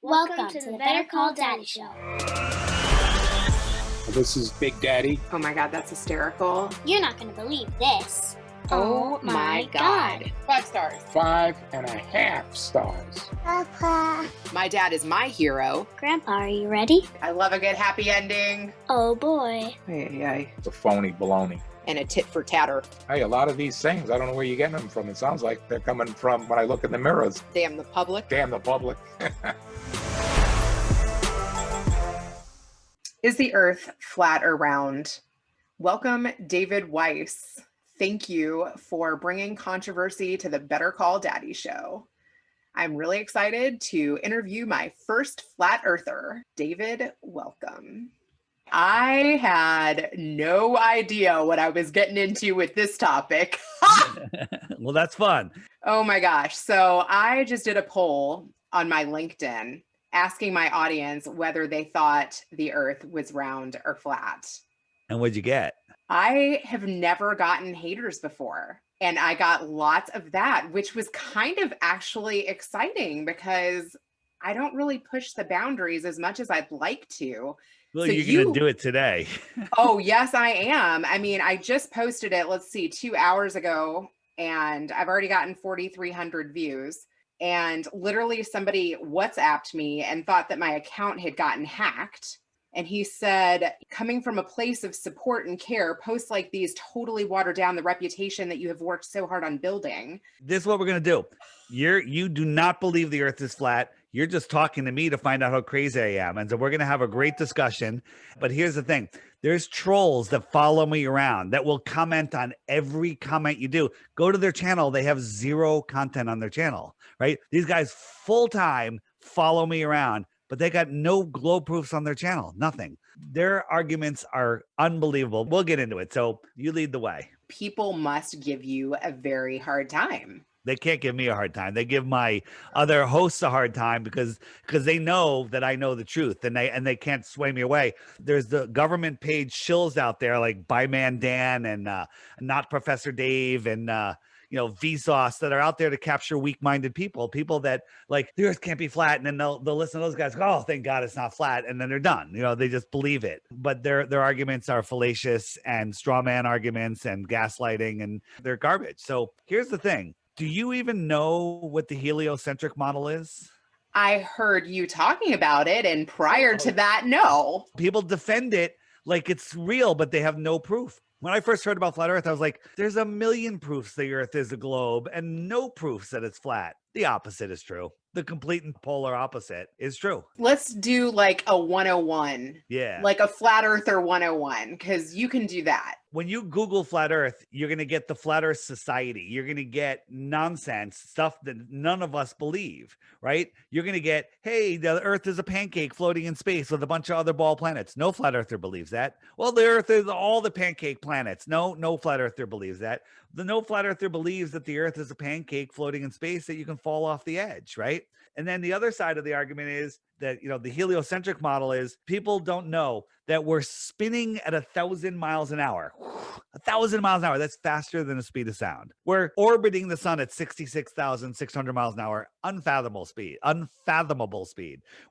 Welcome to the Better Call Daddy Show. This is Big Daddy. Oh my God, that's hysterical. You're not going to believe this. Oh my God. 5 stars. 5.5 stars. Papa. My dad is my hero. Grandpa, are you ready? I love a good happy ending. Oh boy. Hey. It's a phony baloney. And a tit for tatter. Hey, a lot of these things, I don't know where you're getting them from. It sounds like they're coming from when I look in the mirrors. Damn the public. Damn the public. Is the Earth flat or round? Welcome, David Weiss. Thank you for bringing controversy to the Better Call Daddy Show. I'm really excited to interview my first flat earther. David, welcome. I had no idea what I was getting into with this topic. Well, that's fun. Oh my gosh. So I just did a poll on my LinkedIn asking my audience whether they thought the Earth was round or flat. And what'd you get? I have never gotten haters before. And I got lots of that, which was kind of actually exciting because I don't really push the boundaries as much as I'd like to. Well, So you're going to do it today. Oh, yes, I am. I mean, I just posted it, 2 hours ago, and I've already gotten 4,300 views. And literally somebody WhatsApped me and thought that my account had gotten hacked. And he said, coming from a place of support and care, posts like these totally water down the reputation that you have worked so hard on building. This is what we're going to do. You do not believe the Earth is flat. You're just talking to me to find out how crazy I am. And so we're going to have a great discussion. But here's the thing. There's trolls that follow me around that will comment on every comment you do. Go to their channel. They have 0 content on their channel, right? These guys full-time follow me around, but they got no glow proofs on their channel. Nothing. Their arguments are unbelievable. We'll get into it. So you lead the way. People must give you a very hard time. They can't give me a hard time. They give my other hosts a hard time because they know that I know the truth and they can't sway me away. There's the government paid shills out there like Byman Dan and Not Professor Dave and Vsauce that are out there to capture weak-minded people that like the Earth can't be flat, and then they'll listen to those guys go, oh, thank God it's not flat, and then they're done. They just believe it. But their arguments are fallacious and straw man arguments and gaslighting, and they're garbage. So here's the thing. Do you even know what the heliocentric model is? I heard you talking about it, and prior to that, no. People defend it like it's real, but they have no proof. When I first heard about flat Earth, I was like, there's a million proofs the Earth is a globe and no proofs that it's flat. The opposite is true. The complete and polar opposite is true. Let's do like a 101. Yeah. Like a flat earther 101, because you can do that. When you Google flat Earth, you're going to get the Flat Earth Society. You're going to get nonsense stuff that none of us believe, right? You're going to get, hey, the Earth is a pancake floating in space with a bunch of other ball planets. No flat earther believes that. Well, the Earth is all the pancake planets. No flat earther believes that. The no flat earther believes that the Earth is a pancake floating in space that you can fall off the edge, right? And then the other side of the argument is that, the heliocentric model is people don't know that we're spinning at 1,000 miles an hour. 1,000 miles an hour. That's faster than the speed of sound. We're orbiting the sun at 66,600 miles an hour. Unfathomable speed.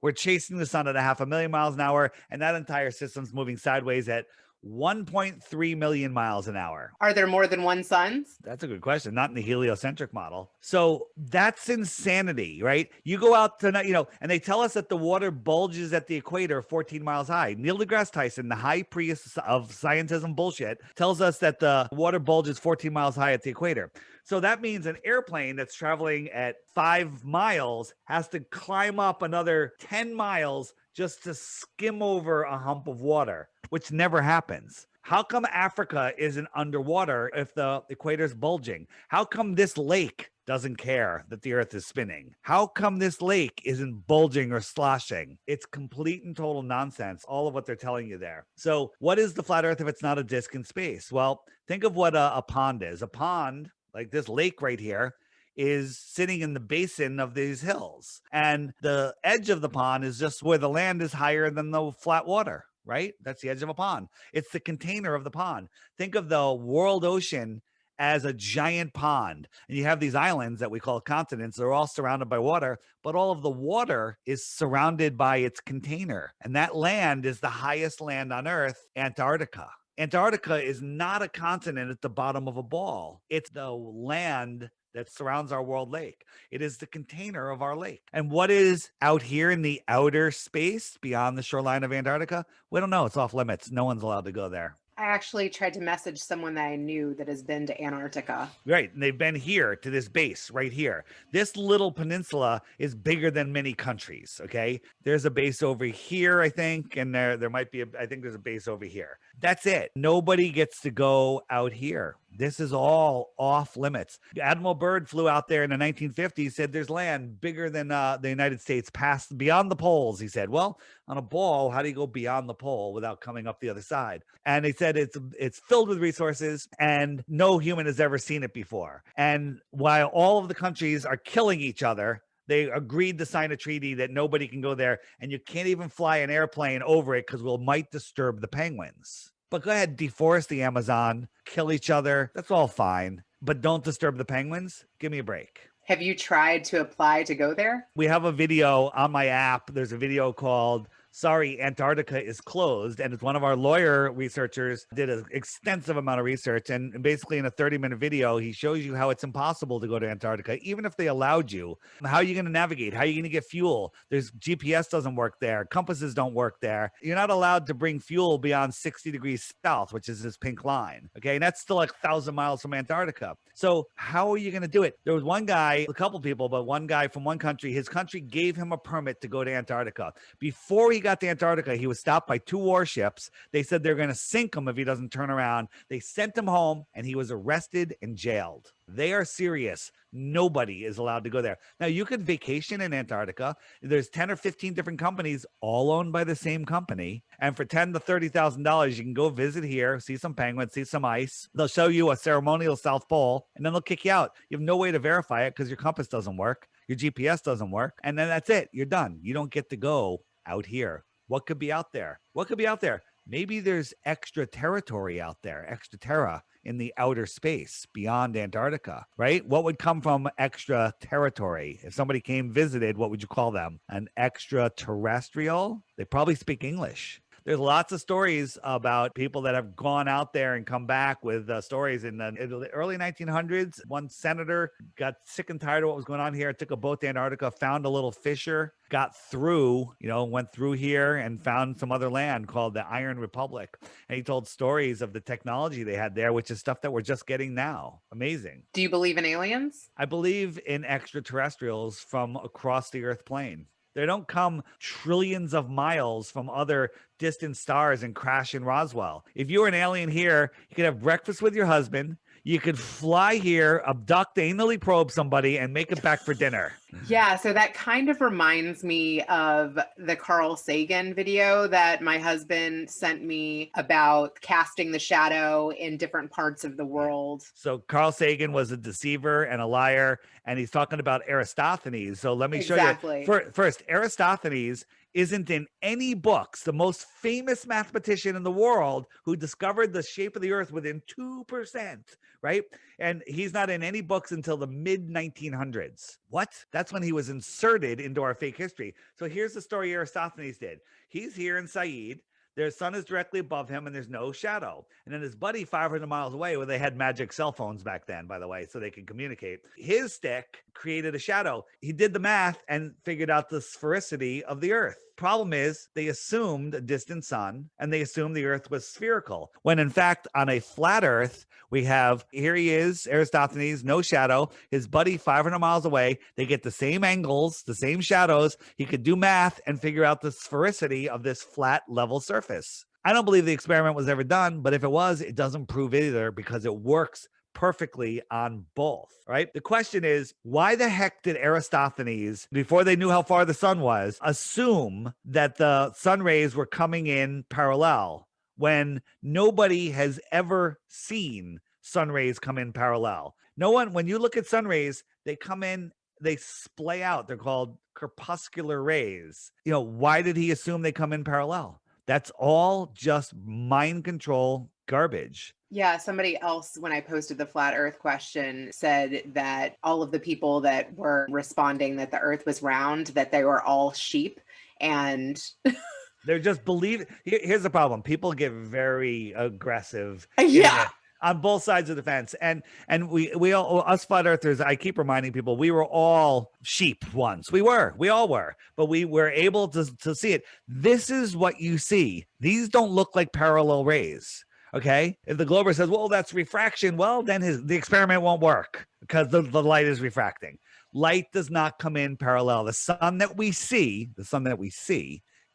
We're chasing the sun at 500,000 miles an hour, and that entire system's moving sideways at 1.3 million miles an hour. Are there more than one suns? That's a good question. Not in the heliocentric model. So that's insanity, right? You go out to, and they tell us that the water bulges at the equator 14 miles high. Neil deGrasse Tyson, the high priest of scientism bullshit, tells us that the water bulges 14 miles high at the equator. So that means an airplane that's traveling at 5 miles has to climb up another 10 miles just to skim over a hump of water, which never happens. How come Africa isn't underwater if the equator's bulging? How come this lake doesn't care that the Earth is spinning? How come this lake isn't bulging or sloshing? It's complete and total nonsense, all of what they're telling you there. So what is the flat Earth if it's not a disk in space? Well, think of what a pond is. A pond, like this lake right here, is sitting in the basin of these hills. And the edge of the pond is just where the land is higher than the flat water, right? That's the edge of a pond. It's the container of the pond. Think of the world ocean as a giant pond. And you have these islands that we call continents. They're all surrounded by water, but all of the water is surrounded by its container. And that land is the highest land on Earth, Antarctica. Antarctica is not a continent at the bottom of a ball. It's the land that surrounds our world lake. It is the container of our lake. And what is out here in the outer space beyond the shoreline of Antarctica? We don't know. It's off limits. No one's allowed to go there. I actually tried to message someone that I knew that has been to Antarctica. Right. And they've been here to this base right here. This little peninsula is bigger than many countries. Okay. There's a base over here, I think. And there might be, I think there's a base over here. That's it. Nobody gets to go out here. This is all off limits. Admiral Byrd flew out there in the 1950s, said there's land bigger than the United States past beyond the poles. He said, well, on a ball, how do you go beyond the pole without coming up the other side? And he said it's filled with resources and no human has ever seen it before. And while all of the countries are killing each other, they agreed to sign a treaty that nobody can go there and you can't even fly an airplane over it because we might disturb the penguins. But go ahead, deforest the Amazon, kill each other. That's all fine. But don't disturb the penguins. Give me a break. Have you tried to apply to go there? We have a video on my app. There's a video called Sorry, Antarctica is Closed. And it's one of our lawyer researchers did an extensive amount of research. And basically in a 30-minute video, he shows you how it's impossible to go to Antarctica, even if they allowed you. How are you going to navigate? How are you going to get fuel? There's GPS doesn't work there. Compasses don't work there. You're not allowed to bring fuel beyond 60 degrees south, which is this pink line. Okay. And that's still like 1,000 miles from Antarctica. So how are you going to do it? There was one guy, a couple people, but one guy from one country, his country gave him a permit to go to Antarctica. Before he got to Antarctica, he was stopped by 2 warships. They said they're going to sink him if he doesn't turn around. They sent him home and he was arrested and jailed. They are serious. Nobody is allowed to go there. Now, you could vacation in Antarctica. There's 10 or 15 different companies, all owned by the same company. And for $10,000 to $30,000, you can go visit here, see some penguins, see some ice. They'll show you a ceremonial South Pole, and then they'll kick you out. You have no way to verify it because your compass doesn't work. Your GPS doesn't work. And then that's it. You're done. You don't get to go out here. What could be out there? What could be out there? Maybe there's extra territory out there, extra terra in the outer space beyond Antarctica, right? What would come from extra territory? If somebody came visited, what would you call them? An extraterrestrial? They probably speak English. There's lots of stories about people that have gone out there and come back with stories. In the early 1900s, one senator got sick and tired of what was going on here, took a boat to Antarctica, found a little fissure, got through, went through here and found some other land called the Iron Republic. And he told stories of the technology they had there, which is stuff that we're just getting now. Amazing. Do you believe in aliens? I believe in extraterrestrials from across the Earth plane. They don't come trillions of miles from other distant stars and crash in Roswell. If you were an alien here, you could have breakfast with your husband. You could fly here, abduct, anally probe somebody, and make it back for dinner. Yeah, so that kind of reminds me of the Carl Sagan video that my husband sent me about casting the shadow in different parts of the world. So Carl Sagan was a deceiver and a liar, and he's talking about Eratosthenes. So let me show Exactly. you. First, Eratosthenes isn't in any books. The most famous mathematician in the world who discovered the shape of the earth within 2%, right? And he's not in any books until the mid 1900s. What? That's when he was inserted into our fake history. So here's the story Eratosthenes did. He's here in Said. Their sun is directly above him and there's no shadow. And then his buddy 500 miles away, where they had magic cell phones back then, by the way, so they could communicate. His stick created a shadow. He did the math and figured out the sphericity of the earth. Problem is, they assumed a distant sun and they assumed the earth was spherical. When in fact, on a flat earth, we have, here he is, Eratosthenes, no shadow, his buddy 500 miles away. They get the same angles, the same shadows. He could do math and figure out the sphericity of this flat level surface. I don't believe the experiment was ever done, but if it was, it doesn't prove it either because it works perfectly on both, right? The question is, why the heck did Eratosthenes, before they knew how far the sun was, assume that the sun rays were coming in parallel when nobody has ever seen sun rays come in parallel? No one, when you look at sun rays, they come in, they splay out. They're called corpuscular rays. Why did he assume they come in parallel? That's all just mind control garbage. Yeah, somebody else, when I posted the flat earth question, said that all of the people that were responding that the earth was round, that they were all sheep. And They're just here's the problem. People get very aggressive yeah, on both sides of the fence. And we all, us flat earthers, I keep reminding people, we were all sheep once. We all were, but we were able to see it. This is what you see. These don't look like parallel rays. Okay. If the glober says, well, that's refraction, well, then the experiment won't work because the light is refracting. Light does not come in parallel. The sun that we see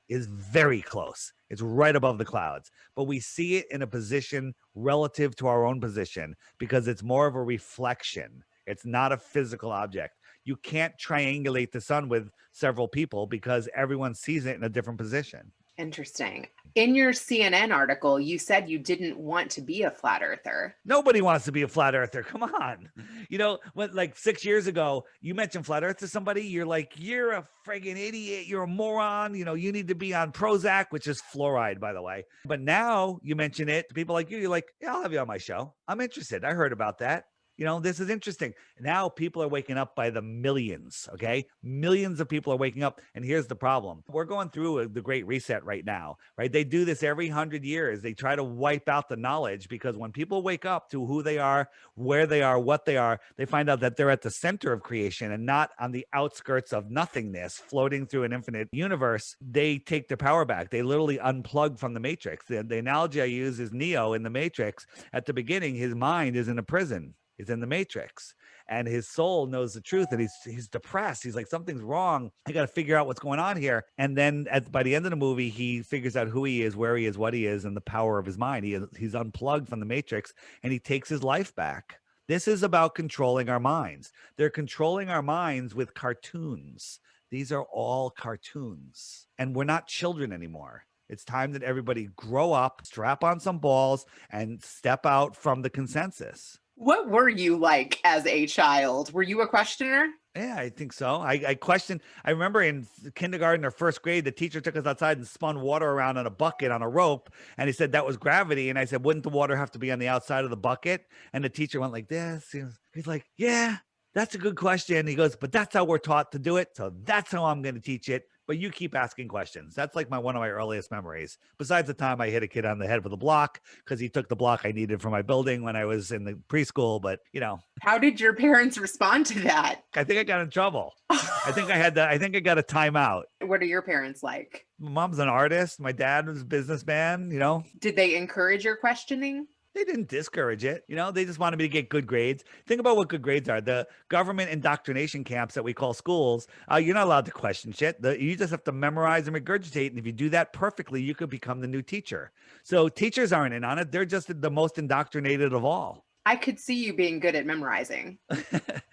is very close. It's right above the clouds, but we see it in a position relative to our own position because it's more of a reflection. It's not a physical object. You can't triangulate the sun with several people because everyone sees it in a different position. Interesting. In your CNN article, you said you didn't want to be a flat earther. Nobody wants to be a flat earther. Come on. You know, when like 6 years ago, you mentioned flat earth to somebody, you're like, you're a friggin' idiot. You're a moron. You know, you need to be on Prozac, which is fluoride, by the way. But now you mention it to people like you, you're like, yeah, I'll have you on my show. I'm interested. I heard about that. You know, this is interesting. Now people are waking up by the millions, okay? Millions of people are waking up. And here's the problem. We're going through the Great Reset right now, right? They do this every 100 years. They try to wipe out the knowledge because when people wake up to who they are, where they are, what they are, they find out that they're at the center of creation and not on the outskirts of nothingness, floating through an infinite universe. They take their power back. They literally unplug from the matrix. The analogy I use is Neo in the Matrix. At the beginning, his mind is in a prison. He's in the matrix and his soul knows the truth and he's depressed. He's like, something's wrong. I got to figure out what's going on here. And then by the end of the movie, he figures out who he is, where he is, what he is, and the power of his mind. He's unplugged from the matrix and he takes his life back. This is about controlling our minds. They're controlling our minds with cartoons. These are all cartoons and we're not children anymore. It's time that everybody grow up, strap on some balls, and step out from the consensus. What were you like as a child? Were you a questioner? Yeah, I think so. I questioned. I remember in kindergarten or first grade, the teacher took us outside and spun water around on a bucket on a rope. And he said that was gravity. And I said, wouldn't the water have to be on the outside of the bucket? And the teacher went like this. He's like, yeah, that's a good question. He goes, but that's how we're taught to do it. So that's how I'm going to teach it. But you keep asking questions. That's like one of my earliest memories. Besides the time I hit a kid on the head with a block because he took the block I needed for my building when I was in the preschool. But, you know. How did your parents respond to that? I think I got in trouble. I think I got a timeout. What are your parents like? My mom's an artist. My dad was a businessman, you know. Did they encourage your questioning? They didn't discourage it. You know, they just wanted me to get good grades. Think about what good grades are. The government indoctrination camps that we call schools, you're not allowed to question shit. You just have to memorize and regurgitate. And if you do that perfectly, you could become the new teacher. So teachers aren't in on it. They're just the most indoctrinated of all. I could see you being good at memorizing.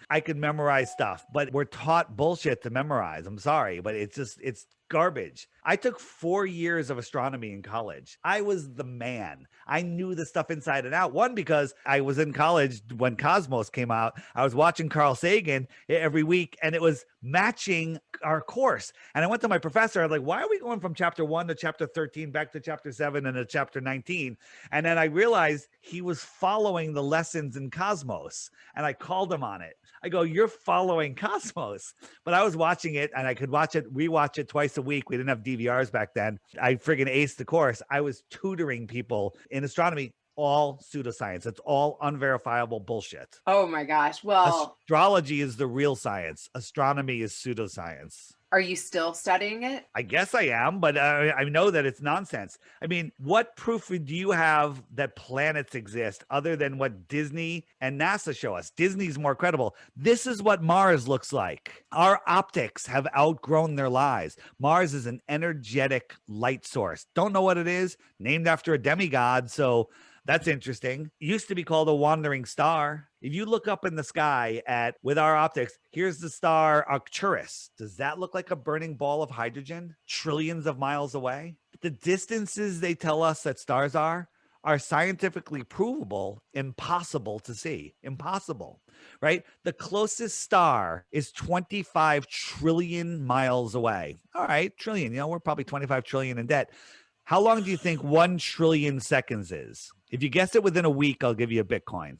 I could memorize stuff, but we're taught bullshit to memorize. I'm sorry, but it's garbage. I took 4 years of astronomy in college. I was the man. I knew the stuff inside and out. One, because I was in college when Cosmos came out. I was watching Carl Sagan every week and it was matching our course. And I went to my professor. I'm like, why are we going from chapter 1 to chapter 13 back to chapter 7 and to chapter 19? And then I realized he was following the lessons in Cosmos. And I called him on it. I go, you're following Cosmos. But I was watching it and I could rewatch it twice a week. We didn't have DVRs back then. I friggin' aced the course. I was tutoring people in astronomy, all pseudoscience. It's all unverifiable bullshit. Oh my gosh. Well, astrology is the real science. Astronomy is pseudoscience. Are you still studying it? I guess I am, but I know that it's nonsense. I mean, what proof do you have that planets exist other than what Disney and NASA show us? Disney's more credible. This is what Mars looks like. Our optics have outgrown their lies. Mars is an energetic light source. Don't know what it is. Named after a demigod, so that's interesting. It used to be called a wandering star. If you look up in the sky with our optics, here's the star Arcturus. Does that look like a burning ball of hydrogen trillions of miles away? The distances they tell us that stars are scientifically provable, impossible to see. Impossible, right? The closest star is 25 trillion miles away. All right, trillion, we're probably 25 trillion in debt. How long do you think 1 trillion seconds is? If you guess it within a week, I'll give you a Bitcoin.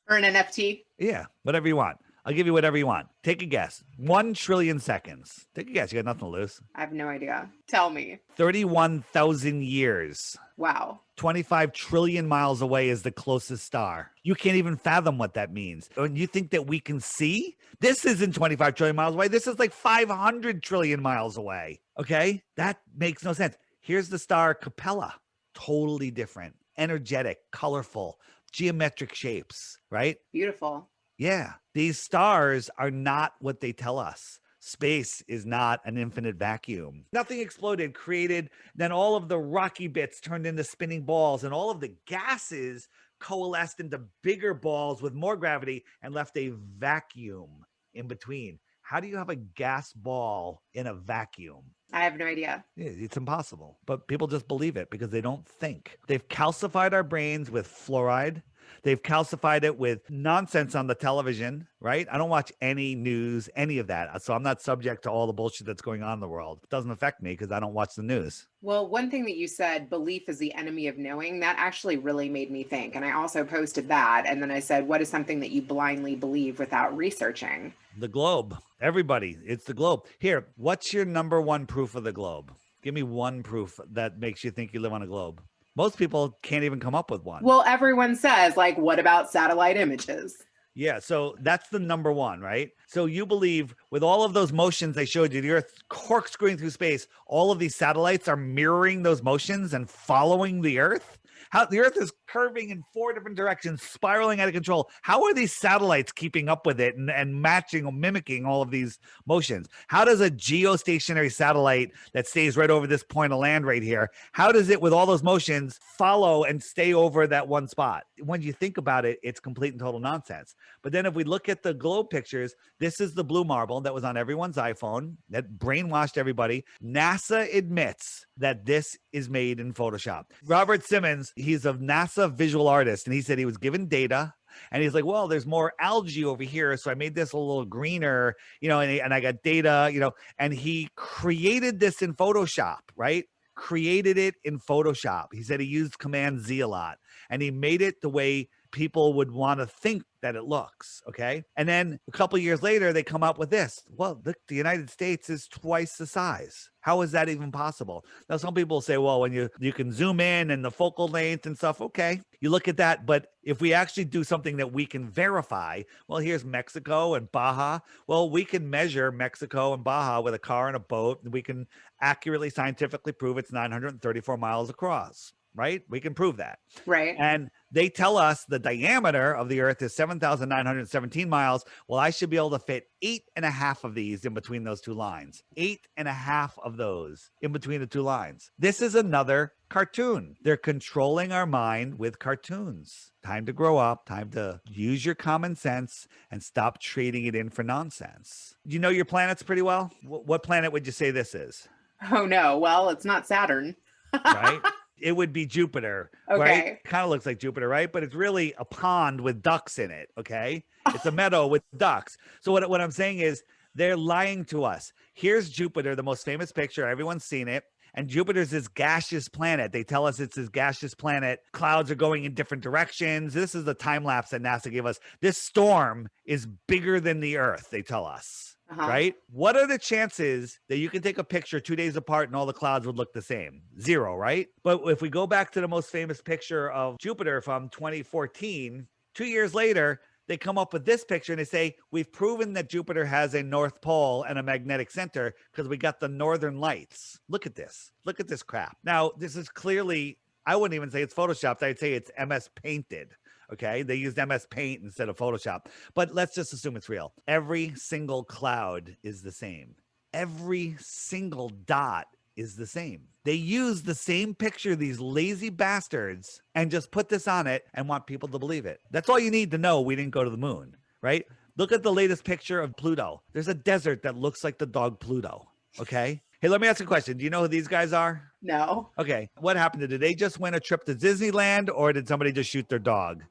Or an NFT. Yeah, whatever you want. I'll give you whatever you want. Take a guess. 1 trillion seconds. Take a guess. You got nothing to lose. I have no idea. Tell me. 31,000 years. Wow. 25 trillion miles away is the closest star. You can't even fathom what that means. And you think that we can see? This isn't 25 trillion miles away. This is like 500 trillion miles away. Okay? That makes no sense. Here's the star Capella. Totally different. Energetic, colorful, geometric shapes, right? Beautiful. Yeah. These stars are not what they tell us. Space is not an infinite vacuum. Nothing exploded, created, then all of the rocky bits turned into spinning balls, and all of the gases coalesced into bigger balls with more gravity and left a vacuum in between. How do you have a gas ball in a vacuum? I have no idea. It's impossible, but people just believe it because they don't think. They've calcified our brains with fluoride. They've calcified it with nonsense on the television, right? I don't watch any news, any of that. So I'm not subject to all the bullshit that's going on in the world. It doesn't affect me because I don't watch the news. Well, one thing that you said, belief is the enemy of knowing, that actually really made me think. And I also posted that. And then I said, what is something that you blindly believe without researching? The globe. Everybody, it's the globe. Here, what's your number one proof of the globe? Give me one proof that makes you think you live on a globe. Most people can't even come up with one. Well, everyone says, like, what about satellite images? Yeah, so that's the number one, right? So you believe with all of those motions I showed you, the Earth corkscrewing through space, all of these satellites are mirroring those motions and following the Earth? How the Earth is curving in 4 different directions, spiraling out of control. How are these satellites keeping up with it and matching or mimicking all of these motions? How does a geostationary satellite that stays right over this point of land right here, how does it with all those motions follow and stay over that one spot? When you think about it, it's complete and total nonsense. But then if we look at the globe pictures, this is the blue marble that was on everyone's iPhone that brainwashed everybody. NASA admits that this is made in Photoshop. Robert Simmons, he's a NASA visual artist, and he said he was given data and he's like, well, there's more algae over here, so I made this a little greener, and I got data, and he created this in Photoshop, right? Created it in Photoshop. He said he used Command Z a lot, and he made it the way people would want to think that it looks, okay? And then a couple of years later, they come up with this. Well, look, the United States is twice the size. How is that even possible? Now, some people say, well, when you can zoom in and the focal length and stuff, okay, you look at that. But if we actually do something that we can verify, well, here's Mexico and Baja. Well, we can measure Mexico and Baja with a car and a boat, and we can accurately scientifically prove it's 934 miles across. Right? We can prove that. Right. And they tell us the diameter of the Earth is 7,917 miles. Well, I should be able to fit 8.5 of these in between those two lines. 8.5 of those in between the two lines. This is another cartoon. They're controlling our mind with cartoons. Time to grow up. Time to use your common sense and stop trading it in for nonsense. You know your planets pretty well? What planet would you say this is? Oh, no. Well, it's not Saturn. Right? It would be Jupiter, Okay. right? Kind of looks like Jupiter, right? But it's really a pond with ducks in it, okay? It's a meadow with ducks. So what I'm saying is they're lying to us. Here's Jupiter, the most famous picture. Everyone's seen it. And Jupiter's this gaseous planet. They tell us it's this gaseous planet. Clouds are going in different directions. This is the time lapse that NASA gave us. This storm is bigger than the Earth, they tell us. Right? What are the chances that you can take a picture 2 days apart and all the clouds would look the same? 0, right? But if we go back to the most famous picture of Jupiter from 2014, 2 years later, they come up with this picture and they say, we've proven that Jupiter has a North Pole and a magnetic center because we got the northern lights. Look at this. Look at this crap. Now, this is clearly, I wouldn't even say it's Photoshopped. I'd say it's MS painted. Okay, they used MS Paint instead of Photoshop, but let's just assume it's real. Every single cloud is the same. Every single dot is the same. They use the same picture, these lazy bastards, and just put this on it and want people to believe it. That's all you need to know. We didn't go to the moon, right? Look at the latest picture of Pluto. There's a desert that looks like the dog Pluto. Okay. Hey, let me ask you a question. Do you know who these guys are? No. Okay. What happened? Did they just win a trip to Disneyland or did somebody just shoot their dog?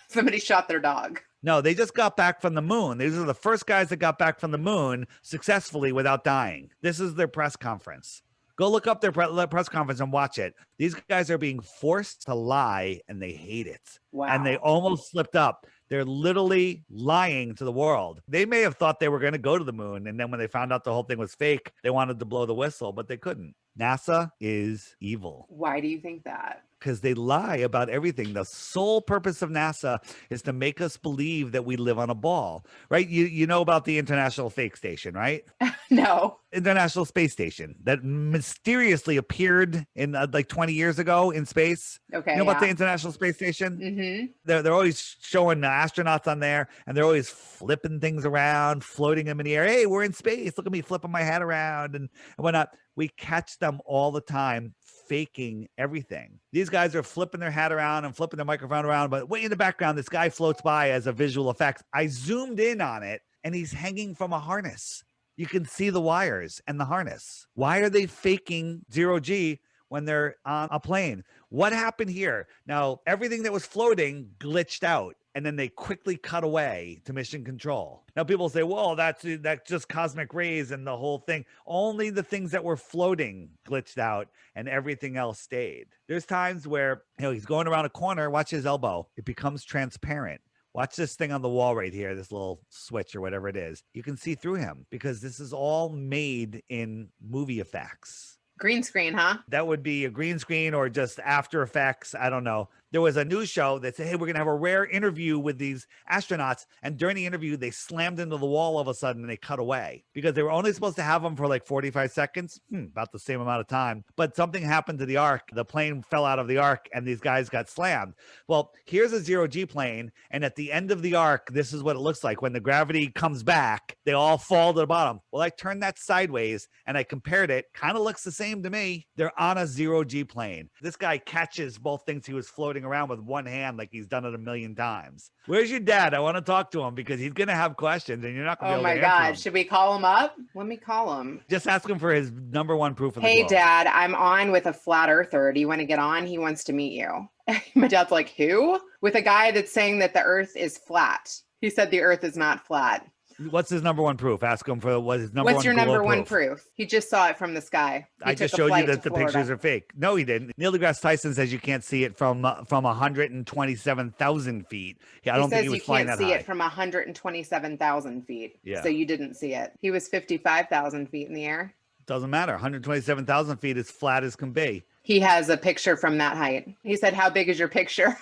Somebody shot their dog. No, they just got back from the moon. These are the first guys that got back from the moon successfully without dying. This is their press conference. Go look up their press conference and watch it. These guys are being forced to lie, and they hate it. Wow. And they almost slipped up. They're literally lying to the world. They may have thought they were going to go to the moon, and then when they found out the whole thing was fake, they wanted to blow the whistle, but they couldn't. NASA is evil. Why do you think that? Because they lie about everything. The sole purpose of NASA is to make us believe that we live on a ball, right? You know about the International Fake Station, right? No. International Space Station that mysteriously appeared in like 20 years ago in space. Okay. You know about the International Space Station? Mm-hmm. They're always showing the astronauts on there, and they're always flipping things around, floating them in the air. Hey, we're in space. Look at me flipping my hat around and whatnot. We catch them all the time faking everything. These guys are flipping their hat around and flipping their microphone around, but way in the background, this guy floats by as a visual effect. I zoomed in on it, and he's hanging from a harness. You can see the wires and the harness. Why are they faking zero G when they're on a plane? What happened here? Now, everything that was floating glitched out, and then they quickly cut away to mission control. Now, people say, well, that's just cosmic rays and the whole thing. Only the things that were floating glitched out, and everything else stayed. There's times where, he's going around a corner, watch his elbow. It becomes transparent. Watch this thing on the wall right here, this little switch or whatever it is. You can see through him because this is all made in movie effects. Green screen, huh? That would be a green screen or just After Effects. I don't know. There was a news show that said, hey, we're going to have a rare interview with these astronauts. And during the interview, they slammed into the wall all of a sudden and they cut away because they were only supposed to have them for like 45 seconds, about the same amount of time. But something happened to the ark. The plane fell out of the ark and these guys got slammed. Well, here's a zero G plane. And at the end of the ark, this is what it looks like. When the gravity comes back, they all fall to the bottom. Well, I turned that sideways and I compared it. Kind of looks the same to me. They're on a zero G plane. This guy catches both things. He was floating around with one hand like he's done it a million times. Where's your dad? I want to talk to him because he's going to have questions and you're not going to be able to answer them. Should we call him up? Let me call him. Just ask him for his number one proof of the Hey, globe. Dad, I'm on with a flat earther. Do you want to get on? He wants to meet you. My dad's like, who? With a guy that's saying that the earth is flat. He said the earth is not flat. What's his number one proof? Ask him for what his number What's one your number globe one proof? He just saw it from the sky. I just showed you that the pictures are fake. No, he didn't. Neil deGrasse Tyson says you can't see it from 127,000 feet. I don't think he was flying that high. He says you can't see it from 127,000 feet. Yeah. So you didn't see it. He was 55,000 feet in the air. Doesn't matter. 127,000 feet is flat as can be. He has a picture from that height. He said, how big is your picture?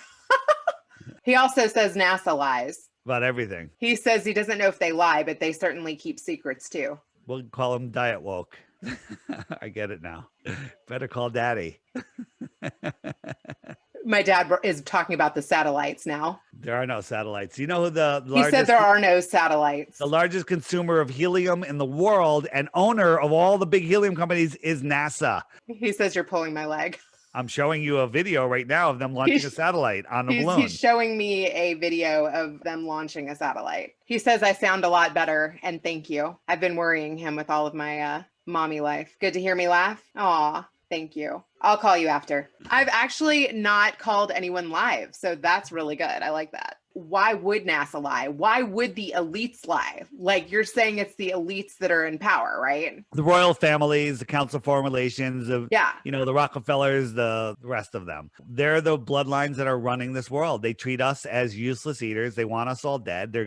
He also says NASA lies. About everything. He says he doesn't know if they lie, but they certainly keep secrets too. We'll call him Diet Woke. I get it now. Better call Daddy. My dad is talking about the satellites now. There are no satellites. You know who the largest... He said there are no satellites. The largest consumer of helium in the world and owner of all the big helium companies is NASA. He says you're pulling my leg. I'm showing you a video right now of them launching a satellite on a balloon. He's showing me a video of them launching a satellite. He says I sound a lot better, and thank you. I've been worrying him with all of my mommy life. Good to hear me laugh. Aw, thank you. I'll call you after. I've actually not called anyone live, so that's really good. I like that. Why would NASA lie? Why would the elites lie? Like you're saying it's the elites that are in power, right? The royal families, the Council of Foreign Relations, the Rockefellers, the rest of them. They're the bloodlines that are running this world. They treat us as useless eaters. They want us all dead. They're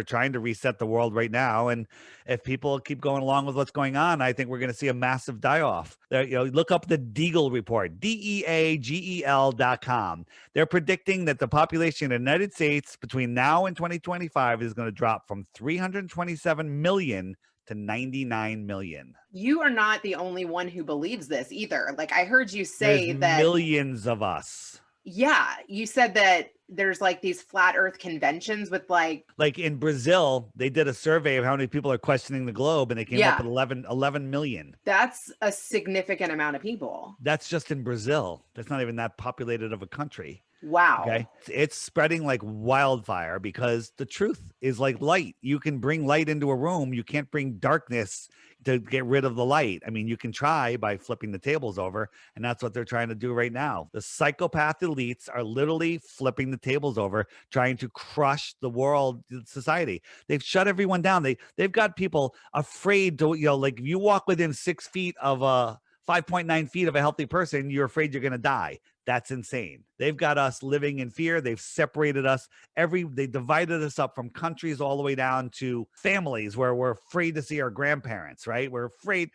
trying to reset the world right now. And if people keep going along with what's going on, I think we're going to see a massive die-off. Look up the Deagle report, DEAGEL.com. They're predicting that the population of the United States between now and 2025 is going to drop from 327 million to 99 million. You are not the only one who believes this either. Like I heard you say that millions of us. Yeah, you said that there's like these flat earth conventions with like in Brazil, they did a survey of how many people are questioning the globe and they came up with 11 million. That's a significant amount of people. That's just in Brazil. That's not even that populated of a country. Wow. Okay. It's spreading like wildfire because the truth is like light. You can bring light into a room. You can't bring darkness to get rid of the light. I mean, you can try by flipping the tables over, and that's what they're trying to do right now. The psychopath elites are literally flipping the tables over, trying to crush the world society. They've shut everyone down. They've got people afraid to, like if you walk within 6 feet of a 5.9 feet of a healthy person, you're afraid you're going to die. That's insane. They've got us living in fear. They've separated us. They divided us up from countries all the way down to families where we're afraid to see our grandparents, right? We're afraid,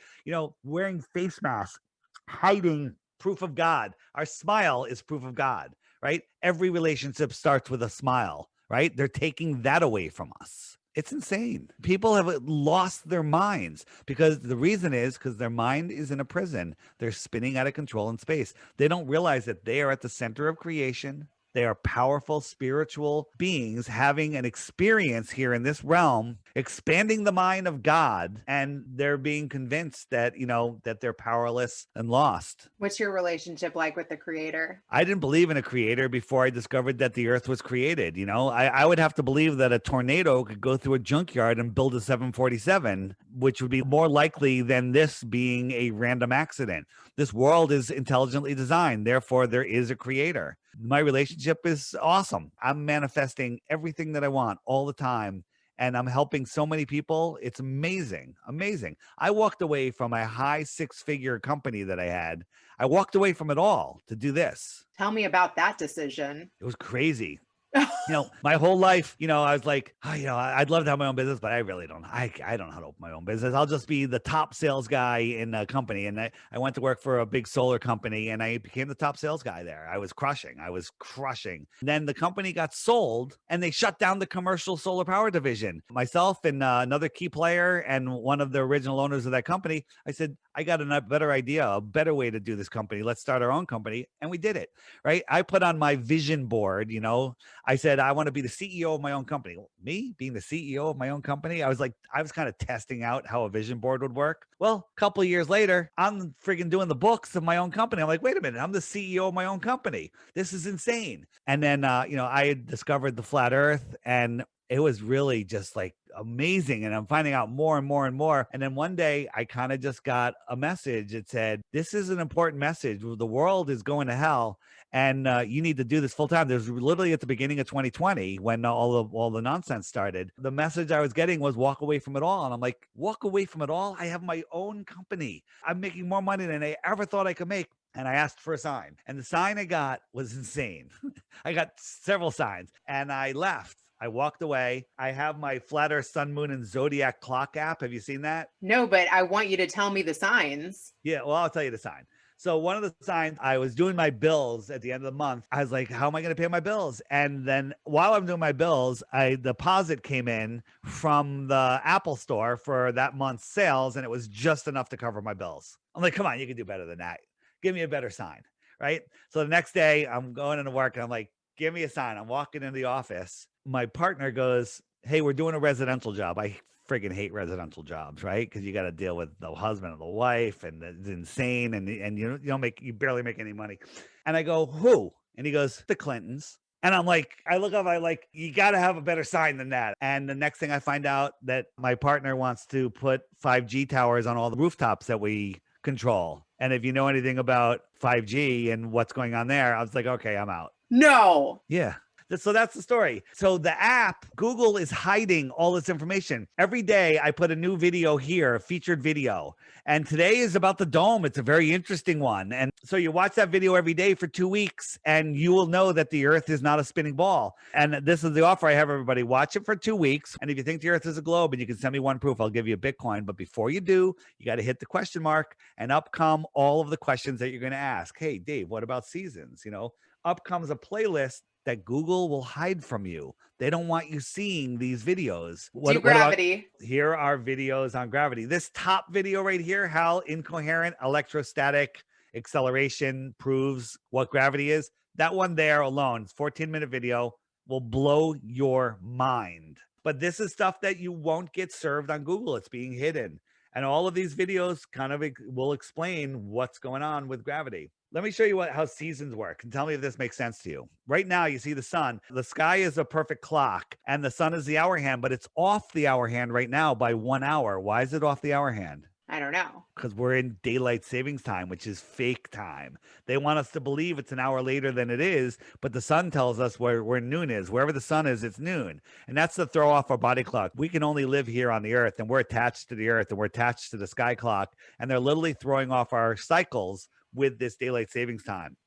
wearing face masks, hiding proof of God. Our smile is proof of God, right? Every relationship starts with a smile, right? They're taking that away from us. It's insane. People have lost their minds because the reason is because their mind is in a prison. They're spinning out of control in space. They don't realize that they are at the center of creation. They are powerful spiritual beings having an experience here in this realm, expanding the mind of God, and they're being convinced that, that they're powerless and lost. What's your relationship like with the creator? I didn't believe in a creator before I discovered that the earth was created. I would have to believe that a tornado could go through a junkyard and build a 747, which would be more likely than this being a random accident. This world is intelligently designed. Therefore, there is a creator. My relationship is awesome. I'm manifesting everything that I want all the time. And I'm helping so many people. It's amazing. Amazing. I walked away from a high 6-figure company that I had. I walked away from it all to do this. Tell me about that decision. It was crazy. My whole life, I was like, I'd love to have my own business, but I really don't. I don't know how to open my own business. I'll just be the top sales guy in a company. And I went to work for a big solar company and I became the top sales guy there. I was crushing. Then the company got sold and they shut down the commercial solar power division. Myself and another key player and one of the original owners of that company, I said, I got a better idea, a better way to do this company. Let's start our own company. And we did it, right? I put on my vision board, I said, I want to be the CEO of my own company. Me being the CEO of my own company? I was kind of testing out how a vision board would work. Well, a couple of years later, I'm freaking doing the books of my own company. I'm like, wait a minute, I'm the CEO of my own company. This is insane. And then, I had discovered the flat earth and it was really just like amazing. And I'm finding out more and more and more. And then one day I kind of just got a message. It said, this is an important message. The world is going to hell and you need to do this full time. There's literally at the beginning of 2020 when all the nonsense started. The message I was getting was walk away from it all. And I'm like, walk away from it all? I have my own company. I'm making more money than I ever thought I could make. And I asked for a sign. And the sign I got was insane. I got several signs and I left. I walked away. I have my Flat Earth, Sun, Moon, and Zodiac clock app. Have you seen that? No, but I want you to tell me the signs. Yeah, well, I'll tell you the sign. So one of the signs, I was doing my bills at the end of the month. I was like, how am I going to pay my bills? And then while I'm doing my bills, a deposit came in from the Apple store for that month's sales, and it was just enough to cover my bills. I'm like, come on, you can do better than that. Give me a better sign, right? So the next day, I'm going into work, and I'm like, give me a sign. I'm walking into the office. My partner goes, hey, we're doing a residential job. I friggin' hate residential jobs, right? Because you got to deal with the husband and the wife, and it's insane, and you barely make any money. And I go, who? And he goes, the Clintons. And I'm like, I look up, you got to have a better sign than that. And the next thing I find out that my partner wants to put 5G towers on all the rooftops that we control. And if you know anything about 5G and what's going on there, I was like, okay, I'm out. No. Yeah. So that's the story. So the app, Google is hiding all this information. Every day I put a new video here, a featured video. And today is about the dome. It's a very interesting one. And so you watch that video every day for 2 weeks and you will know that the earth is not a spinning ball. And this is the offer I have everybody. Watch it for 2 weeks. And if you think the earth is a globe and you can send me one proof, I'll give you a Bitcoin. But before you do, you got to hit the question mark and up come all of the questions that you're going to ask. Hey, Dave, what about seasons? Up comes a playlist that Google will hide from you. They don't want you seeing these videos. Do gravity. Here are videos on gravity. This top video right here, how incoherent electrostatic acceleration proves what gravity is. That one there alone, 14-minute video, will blow your mind. But this is stuff that you won't get served on Google. It's being hidden. And all of these videos kind of will explain what's going on with gravity. Let me show you how seasons work and tell me if this makes sense to you. Right now, you see the sun. The sky is a perfect clock and the sun is the hour hand, but it's off the hour hand right now by 1 hour. Why is it off the hour hand? I don't know. Because we're in daylight savings time, which is fake time. They want us to believe it's an hour later than it is, but the sun tells us where noon is. Wherever the sun is, it's noon. And that's to throw off our body clock. We can only live here on the earth, and we're attached to the earth, and we're attached to the sky clock, and they're literally throwing off our cycles with this daylight savings time.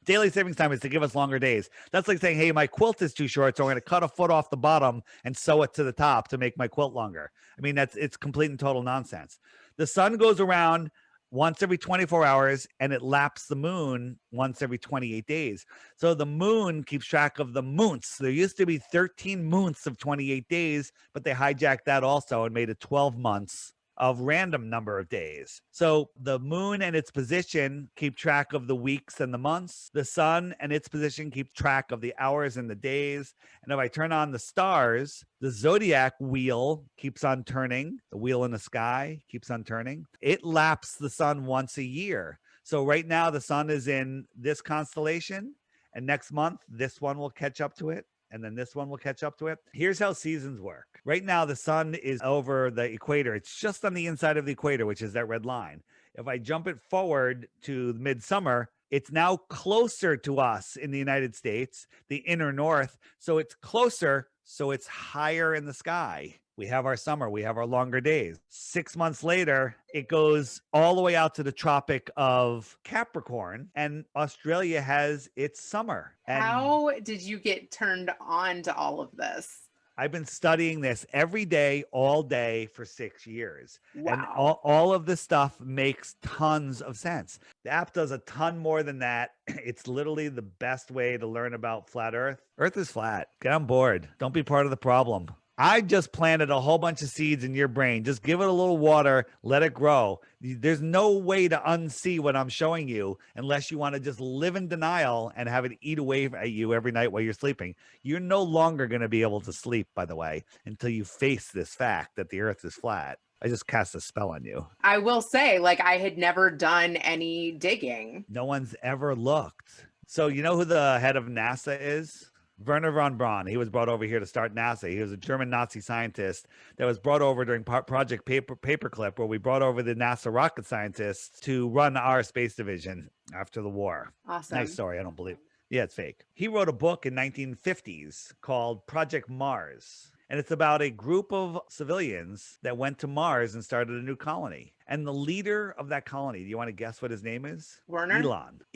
Daylight savings time is to give us longer days. That's like saying, hey, my quilt is too short, so I'm going to cut a foot off the bottom and sew it to the top to make my quilt longer. I mean, it's complete and total nonsense. The sun goes around once every 24 hours, and it laps the moon once every 28 days. So the moon keeps track of the moons. There used to be 13 moons of 28 days, but they hijacked that also and made it 12 months of random number of days. So the moon and its position keep track of the weeks and the months. The sun and its position keep track of the hours and the days. And if I turn on the stars, the zodiac wheel keeps on turning. The wheel in the sky keeps on turning. It laps the sun once a year. So right now the sun is in this constellation, and next month this one will catch up to it, and then this one will catch up to it. Here's how seasons work. Right now, the sun is over the equator. It's just on the inside of the equator, which is that red line. If I jump it forward to midsummer, it's now closer to us in the United States, the inner north. So it's closer, so it's higher in the sky. We have our summer, we have our longer days. 6 months later, it goes all the way out to the Tropic of Capricorn, and Australia has its summer. And How did you get turned on to all of this? I've been studying this every day, all day for 6 years. Wow. And all of this stuff makes tons of sense. The app does a ton more than that. It's literally the best way to learn about flat Earth. Earth is flat. Get on board. Don't be part of the problem. I just planted a whole bunch of seeds in your brain. Just give it a little water, let it grow. There's no way to unsee what I'm showing you unless you want to just live in denial and have it eat away at you every night while you're sleeping. You're no longer going to be able to sleep, by the way, until you face this fact that the earth is flat. I just cast a spell on you. I will say, like, I had never done any digging. No one's ever looked. So you know who the head of NASA is? Wernher von Braun. He was brought over here to start NASA. He was a German Nazi scientist that was brought over during Project Paperclip, where we brought over the NASA rocket scientists to run our space division after the war. Awesome. Nice story. I don't believe. Yeah, it's fake. He wrote a book in 1950s called Project Mars. And it's about a group of civilians that went to Mars and started a new colony. And the leader of that colony, do you want to guess what his name is? Wernher?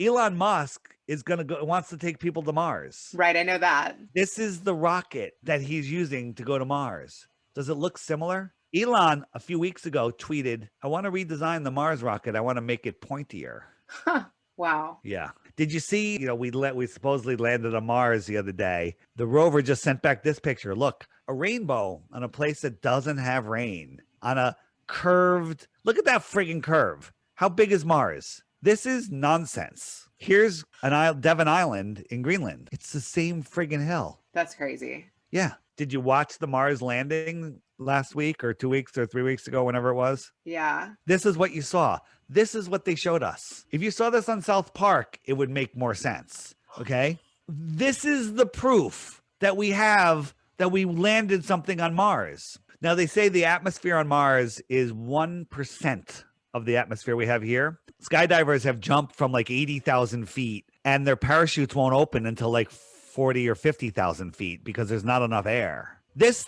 Elon Musk is wants to take people to Mars. Right, I know that. This is the rocket that he's using to go to Mars. Does it look similar? Elon, a few weeks ago, tweeted, I want to redesign the Mars rocket. I want to make it pointier. Huh. Wow. Yeah. Did you see, we supposedly landed on Mars the other day. The rover just sent back this picture. Look, a rainbow on a place that doesn't have rain, on a curved, look at that friggin' curve. How big is Mars? This is nonsense. Here's Devon Island in Greenland. It's the same friggin' hill. That's crazy. Yeah. Did you watch the Mars landing last week or 2 weeks or 3 weeks ago, whenever it was? Yeah. This is what you saw. This is what they showed us. If you saw this on South Park, it would make more sense. Okay. This is the proof that we have that we landed something on Mars. Now, they say the atmosphere on Mars is 1% of the atmosphere we have here. Skydivers have jumped from like 80,000 feet, and their parachutes won't open until like 40 or 50,000 feet because there's not enough air. This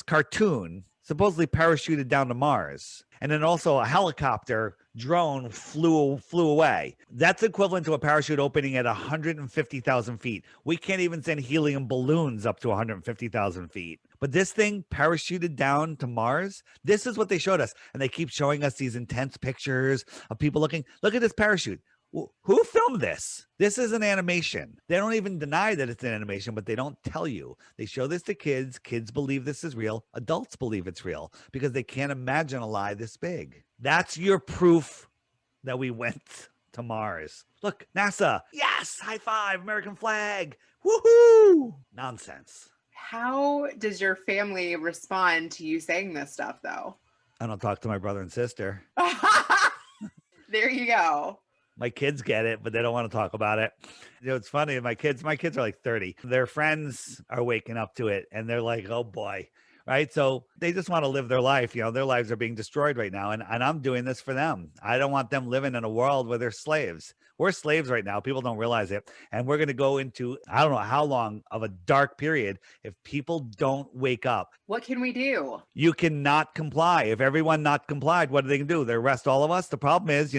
cartoon, supposedly parachuted down to Mars. And then also a helicopter drone flew away. That's equivalent to a parachute opening at 150,000 feet. We can't even send helium balloons up to 150,000 feet. But this thing parachuted down to Mars. This is what they showed us. And they keep showing us these intense pictures of people looking. Look at this parachute. Who filmed this? This is an animation. They don't even deny that it's an animation, but they don't tell you. They show this to kids. Kids believe this is real. Adults believe it's real because they can't imagine a lie this big. That's your proof that we went to Mars. Look, NASA. Yes, high five, American flag. Woohoo! Nonsense. How does your family respond to you saying this stuff, though? I don't talk to my brother and sister. There you go. My kids get it, but they don't want to talk about it. It's funny. My kids are like 30. Their friends are waking up to it and they're like, oh boy, right? So they just want to live their life. You know, their lives are being destroyed right now. And I'm doing this for them. I don't want them living in a world where they're slaves. We're slaves right now. People don't realize it. And we're going to go into, I don't know how long of a dark period if people don't wake up. What can we do? You cannot comply. If everyone not complied, what are they going to do? They arrest all of us? The problem is,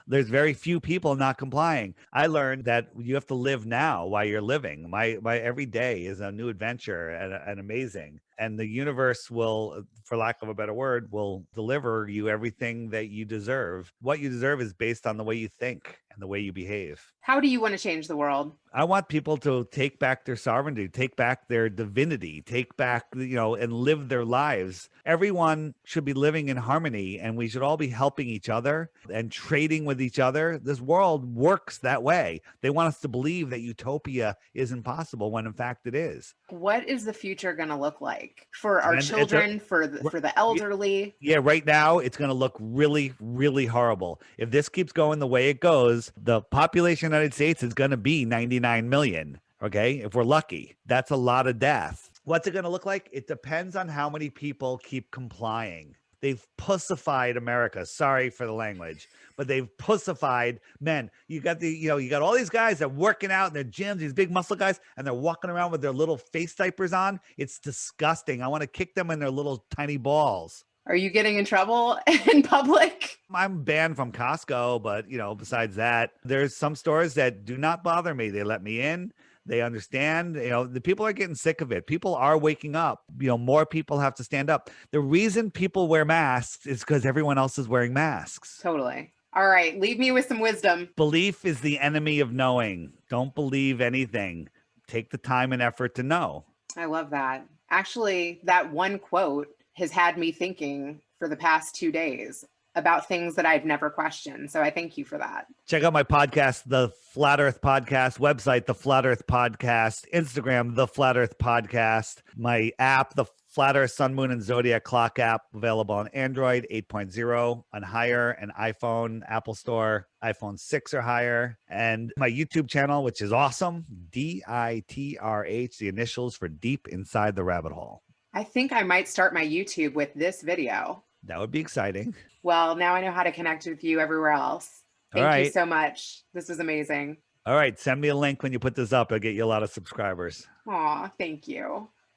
there's very few people not complying. I learned that you have to live now while you're living. My every day is a new adventure and amazing. And the universe will, for lack of a better word, will deliver you everything that you deserve. What you deserve is based on the way you think and the way you behave. How do you want to change the world? I want people to take back their sovereignty, take back their divinity, take back, and live their lives. Everyone should be living in harmony, and we should all be helping each other and trading with each other. This world works that way. They want us to believe that utopia is impossible when in fact it is. What is the future going to look like for our And children, for the elderly? Yeah, right now it's going to look really, really horrible. If this keeps going the way it goes, the population of the United States is going to be 99 million. Okay, if we're lucky, that's a lot of death. What's it going to look like? It depends on how many people keep complying. They've pussified America. Sorry for the language, but they've pussified men. You got all these guys that are working out in their gyms, these big muscle guys, and they're walking around with their little face diapers on. It's disgusting. I want to kick them in their little tiny balls. Are you getting in trouble in public? I'm banned from Costco, but besides that, there's some stores that do not bother me. They let me in. They understand, the people are getting sick of it. People are waking up. More people have to stand up. The reason people wear masks is because everyone else is wearing masks. Totally. All right. Leave me with some wisdom. Belief is the enemy of knowing. Don't believe anything. Take the time and effort to know. I love that. Actually, that one quote has had me thinking for the past 2 days about things that I've never questioned. So I thank you for that. Check out my podcast, The Flat Earth Podcast, website, The Flat Earth Podcast, Instagram, The Flat Earth Podcast, my app, The Flat Earth Sun, Moon, and Zodiac Clock app, available on Android 8.0, on higher, and iPhone, Apple Store, iPhone 6 or higher, and my YouTube channel, which is awesome, DITRH, the initials for Deep Inside the Rabbit Hole. I think I might start my YouTube with this video. That would be exciting. Well, now I know how to connect with you everywhere else. Thank you so much. This was amazing. All right. Send me a link when you put this up. I'll get you a lot of subscribers. Aw, thank you.